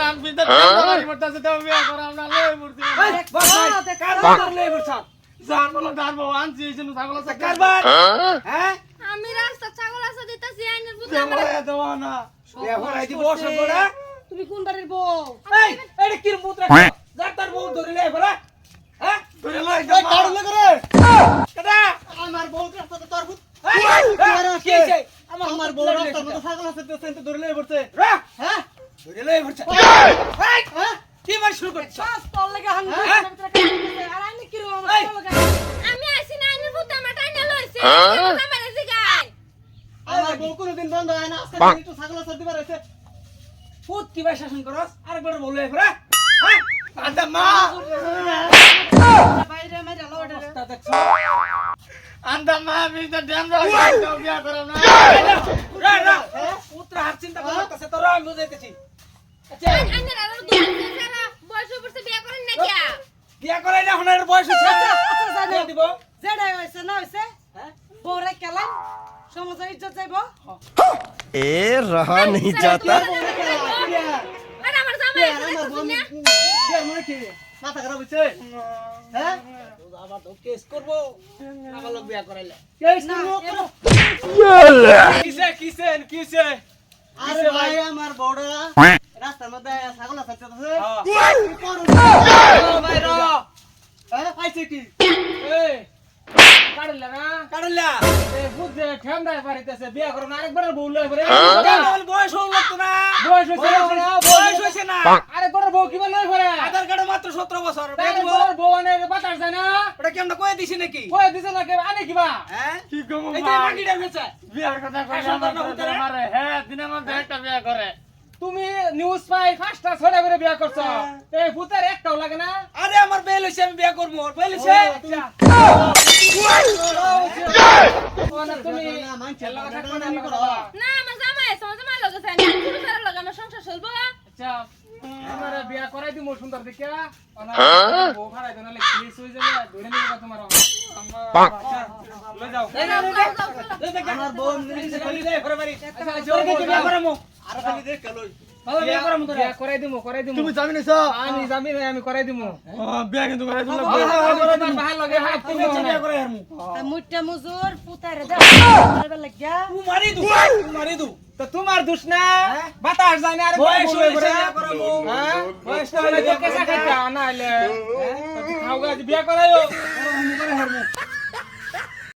করাম বিদা দাঁড়াই পড়তাছে তো বিয়া করাম না লই মূর্তি কারবার লই বসছ জান বলো দাঁড়বো আনছি এজন্য ছাগল আছে কারবার হ্যাঁ আমি রাস্তা ছাগল আছে দিতাছি আইনের পুত দেবো দেবো না এখন আইদি বসছ বড়া তুমি কোন বাড়ির বউ এই এটা কি মুত্রা যাতার বউ ধরিলে বড়া হ্যাঁ ধরে লই এই কাড়লে করে কেডা আমার বউ রাস্তাতে তোর ভূত কি হইছে আমার বউ রাস্তার মধ্যে ছাগল আছে তো সেন্ট ধরে লই পড়ছে রা হ্যাঁ ধরিলে বড়ছ এই কি মার শুরু করছ শ্বাস তোর লাগা হান হ্যাঁ? আর আইনি কি রো এই! আমার লাগা আমি আইছি না আইনের পুত আমার টাইনা লইছে আমার এসে গায় আমার বউ কোনদিন বন্ধ হয় না আজকে একটু ছাগল আছে দিবার হইছে পুত কি ভাই শাসন করস আরেকবার বললে বড়া হ্যাঁ আদা মা বাইরে মাইরা লড়ে তা দেখছ আন্দা মা বিদা ড্যাম দাও বিয়া করাম না রা রা পুত্র হাত চিন্তা করতেছে তোরা আমি বুঝাইতেছি আচ্ছা আইনের আর দুই সারা বয়স উপরতে বিয়া করেন না কি বিয়া করাই না হনার বয়স হচ্ছে আচ্ছা জানো বিয়া দিব যেটাই হইছে না হইছে হ্যাঁ বউরে কেলাই সমাজের ইজ্জত যাইবো ए रहा नहीं जाता আরে আমার জামাই আছে আমার বউ দেখছিস না বিয়ার মনে কি মাথা খারাপ হইছে হ্যাঁ আবার তো কেস করব আমার লোক বিয়া করাইলে কেস না এলো। কিসে কিসে কিসে আরে ভাই আমার বউরা রাস্তার মধ্যে ছাগল আছে তো ভাই র হ্যাঁ পাইছে কি এই কাড়লা না কাড়লা এ বুঝে ঠেমদাই পারিতেছে বিয়া করব না আরেকবার বউ লই পরে বয়স হল তো না বয়স হইছে না বয়স হইছে না আরেকবার বউ কিবা লই পরে আধার কার্ডে মাত্র 17 বছর আরেকবার বউ আনে বাতাস যায় না ওটা কি আমরা কই দিছি নাকি কই দিছ না কে আনে কিবা হ্যাঁ কি কমু এই যে মাগিটা বেচা বিয়ার কথা কই শাসন আমার করনা ধরে হুতারে? মারে হ্যাঁ দিনের মধ্যে একটা বিয়া করে তুমি নিউজ পাই ফার্স্টটা ছড়া করে বিয়া করছ এই ভূতের একটাও লাগে না আরে আমার বেল হইছে আমি বিয়া করব বেল হইছে আচ্ছা তুমি মানছে লাগা না থাকবে না আমি করো না আমার জামাই আছে আমার জামাই লগে আছে আমি পুরো সারা লগে আমার সংসার চলবো আচ্ছা আমারে বিয়া করাই দিমু সুন্দর দেখিয়া অনা বউ খাড়াই দেন নালে পুলিশ হই যাবে ধরে নিবে তোমার লই যাও আমার বউ নিছে কলি দে ঘরে বাড়ি আচ্ছা তোর কে বিয়া করামু আর খালি দেখ লই ভালো বিয়া করামু তোরে বিয়া করাই দিমু তুমি যাবি না আমি জামি নাই আমি করাই দিমু বিয়া কিন্তু করাই দিলা তোমার ভাই লগে হাত তুমি বিয়া করাই হারমু মুট্টা মুজুর পুতারে দে করবে লাগিয়া তুই মারি দু তো তোমার দোষ না বাতাস জানে আর বয়স হইছে বিয়া করামু হ্যাঁ বয়স তো হলে তো কেসা খাইতা না হলে খাওগা বিয়া করাইও আমি করে হারমু